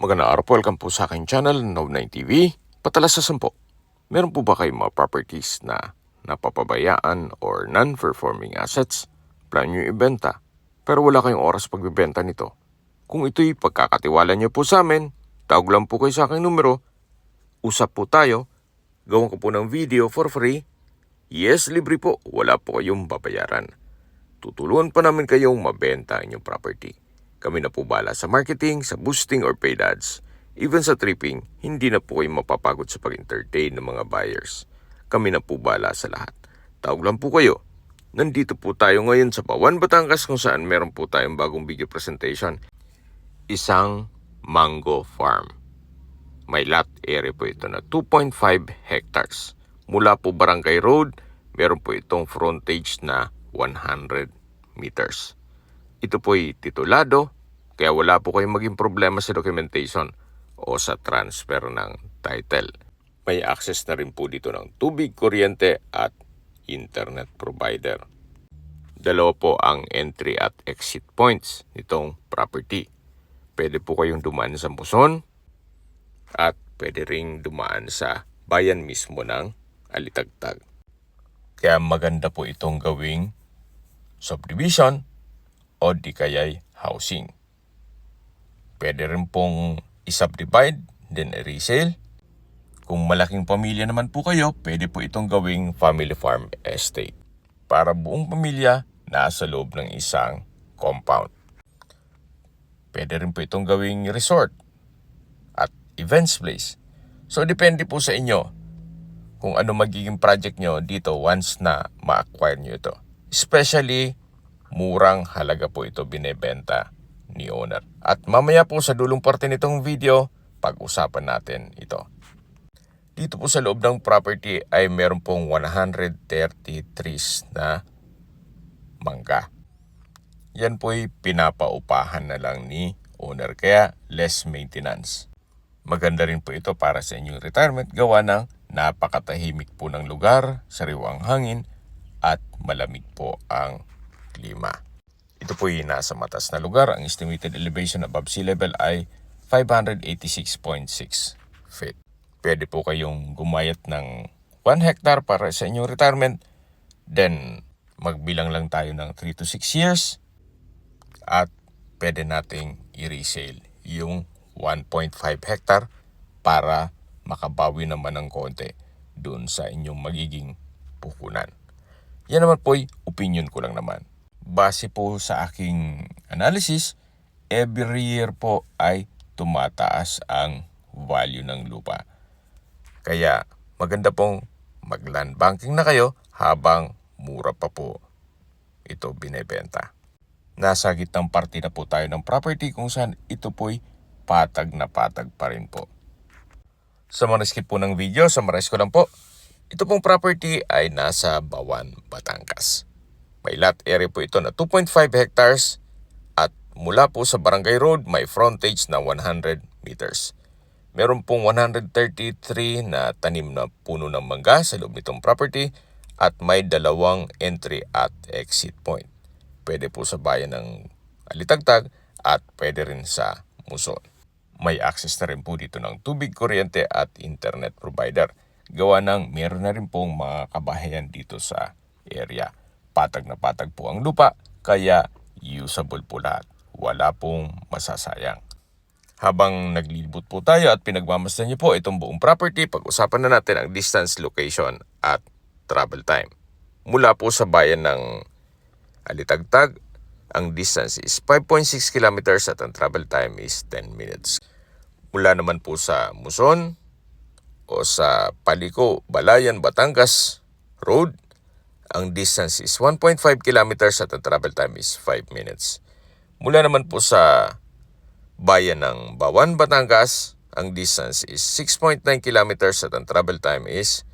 Magandang araw po, welcome po sa aking channel, Nov9 TV. Patalas sa 10. Meron po ba kayong mga properties na napapabayaan or non-performing assets? Plan nyo ibenta, pero wala kayong oras pagbibenta nito. Kung ito'y pagkakatiwala nyo po sa amin, tawag lang po kayo sa aking numero, usap po tayo, gawin ko po ng video for free. Yes, libre po, wala po kayong babayaran. Tutulungan pa namin kayong mabenta ang inyong property. Kami na po bala sa marketing, sa boosting or paid ads. Even sa tripping, hindi na po kayo mapapagod sa pag-entertain ng mga buyers. Kami na po bala sa lahat. Tawag lang po kayo. Nandito po tayo ngayon sa Bawan, Batangas kung saan meron po tayong bagong video presentation. Isang mango farm. May lot area po ito na 2.5 hectares. Mula po Barangay Road, meron po itong frontage na 100 meters. Ito po'y titulado, kaya wala po kayong maging problema sa documentation o sa transfer ng title. May access na rin po dito ng tubig, kuryente at internet provider. Dalawa po ang entry at exit points nitong property. Pwede po kayong dumaan sa Muson at pwede ring dumaan sa bayan mismo ng Alitagtag. Kaya maganda po itong gawing subdivision o di kaya'y housing. Pwede rin pong i-subdivide, then i-resale. Kung malaking pamilya naman po kayo, pwede po itong gawing family farm estate. Para buong pamilya nasa loob ng isang compound. Pwede rin po itong gawing resort at events place. So depende po sa inyo kung ano magiging project nyo dito once na ma-acquire nyo ito. Especially, murang halaga po ito binebenta ni owner. At mamaya po sa dulong parte nitong video, pag-usapan natin ito. Dito po sa loob ng property ay meron pong 130 trees na mangga. Yan po'y pinapaupahan na lang ni owner, kaya less maintenance. Maganda rin po ito para sa inyong retirement, gawa ng napakatahimik po ng lugar, sariwang hangin, at malamig po ang klima. Ito po'y nasa matas na lugar. Ang estimated elevation above sea level ay 586.6 feet. Pwede po kayong gumayat ng 1 hectare para sa inyong retirement. Then, magbilang lang tayo ng 3 to 6 years. At pwede nating i-resale yung 1.5 hectare para makabawi naman ng konti doon sa inyong magiging puhunan. Yan naman po'y opinion ko lang naman. Base po sa aking analysis, every year po ay tumataas ang value ng lupa. Kaya maganda pong mag-land banking na kayo habang mura pa po ito binebenta. Nasa gitnang parte na po tayo ng property kung saan ito po'y patag na patag pa rin po. Sa mga skip po ng video, summarize ko lang po. Ito pong property ay nasa Bawan, Batangas. May lot area po ito na 2.5 hectares at mula po sa Barangay Road may frontage na 100 meters. Meron pong 133 na tanim na puno ng mangga sa loob nitong property at may dalawang entry at exit point. Pwede po sa bayan ng Alitagtag at pwede rin sa Muson. May access na rin po dito ng tubig, kuryente at internet provider. Gawa ng meron na rin pong mga kabahayan dito sa area. Patag na patag po ang lupa, kaya usable po lahat. Wala pong masasayang. Habang naglilibot po tayo at pinagmamasdan niyo po itong buong property, pag-usapan na natin ang distance, location at travel time. Mula po sa bayan ng Alitagtag, ang distance is 5.6 kilometers at ang travel time is 10 minutes. Mula naman po sa Muson o sa Paliko, Balayan, Batangas Road, ang distance is 1.5 kilometers at ang travel time is 5 minutes. Mula naman po sa bayan ng Bawan, Batangas, ang distance is 6.9 kilometers at ang travel time is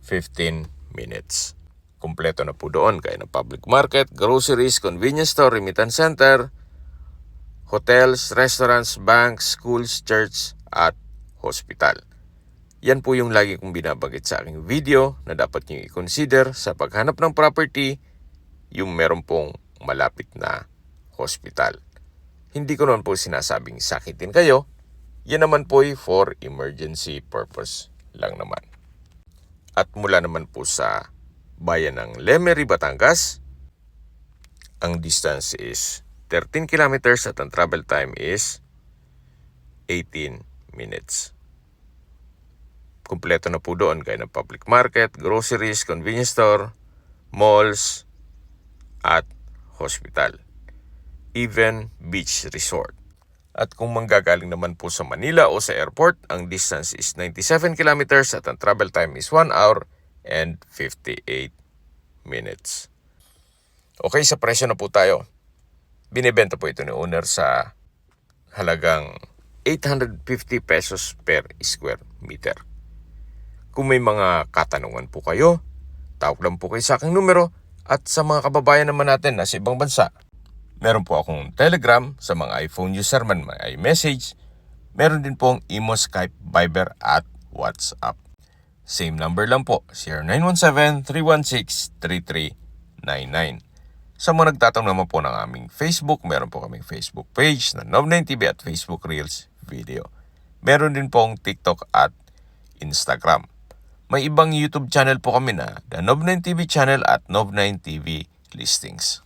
15 minutes. Kompleto na po doon kaya ng public market, groceries, convenience store, remittance center, hotels, restaurants, banks, schools, church at hospital. Yan po yung lagi kong binabanggit sa aking video na dapat nyo i-consider sa paghanap ng property, yung meron pong malapit na hospital. Hindi ko naman po sinasabing sakitin kayo, Yan naman po ay for emergency purpose lang naman. At mula naman po sa bayan ng Lemery, Batangas, ang distance is 13 kilometers at ang travel time is 18 minutes. Kumpleto na po doon gaya ng public market, groceries, convenience store, malls, at hospital. Even beach resort. At kung manggagaling naman po sa Manila o sa airport, ang distance is 97 kilometers at ang travel time is 1 hour and 58 minutes. Okay, sa presyo na po tayo. Binibenta po ito ni owner sa halagang 850 pesos per square meter. Kung may mga katanungan po kayo, tawag lang po kayo sa aking numero. At sa mga kababayan naman natin na sa ibang bansa, meron po akong Telegram sa mga iPhone user man may iMessage. Meron din pong Imo, Skype, Viber at WhatsApp. Same number lang po, 0917-316-3399. Sa mga nagtatanong naman po ng aming Facebook, meron po kaming Facebook page na Nov9TV at Facebook Reels Video. Meron din pong TikTok at Instagram. May ibang YouTube channel po kami na The Nov9TV Channel at Nov9TV Listings.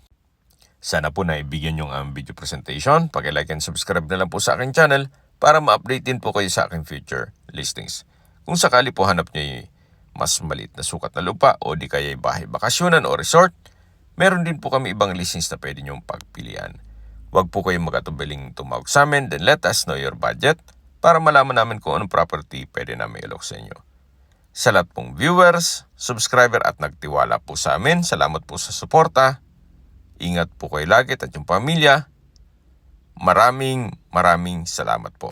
Sana po naibigyan nyo ang video presentation. Paki-like and subscribe na lang po sa aking channel para ma-update din po kayo sa aking future listings. Kung sakali po hanap nyo mas maliit na sukat na lupa o di kaya bahay bakasyonan o resort, meron din po kami ibang listings na pwede nyong pagpilian. Huwag po kayong magatubiling tumawag sa amin, then let us know your budget para malaman namin kung anong property pwede namin ilok sa inyo. Sa lahat pong viewers, subscriber at nagtiwala po sa amin, salamat po sa suporta. Ingat po kayo lagi at yung pamilya. Maraming salamat po.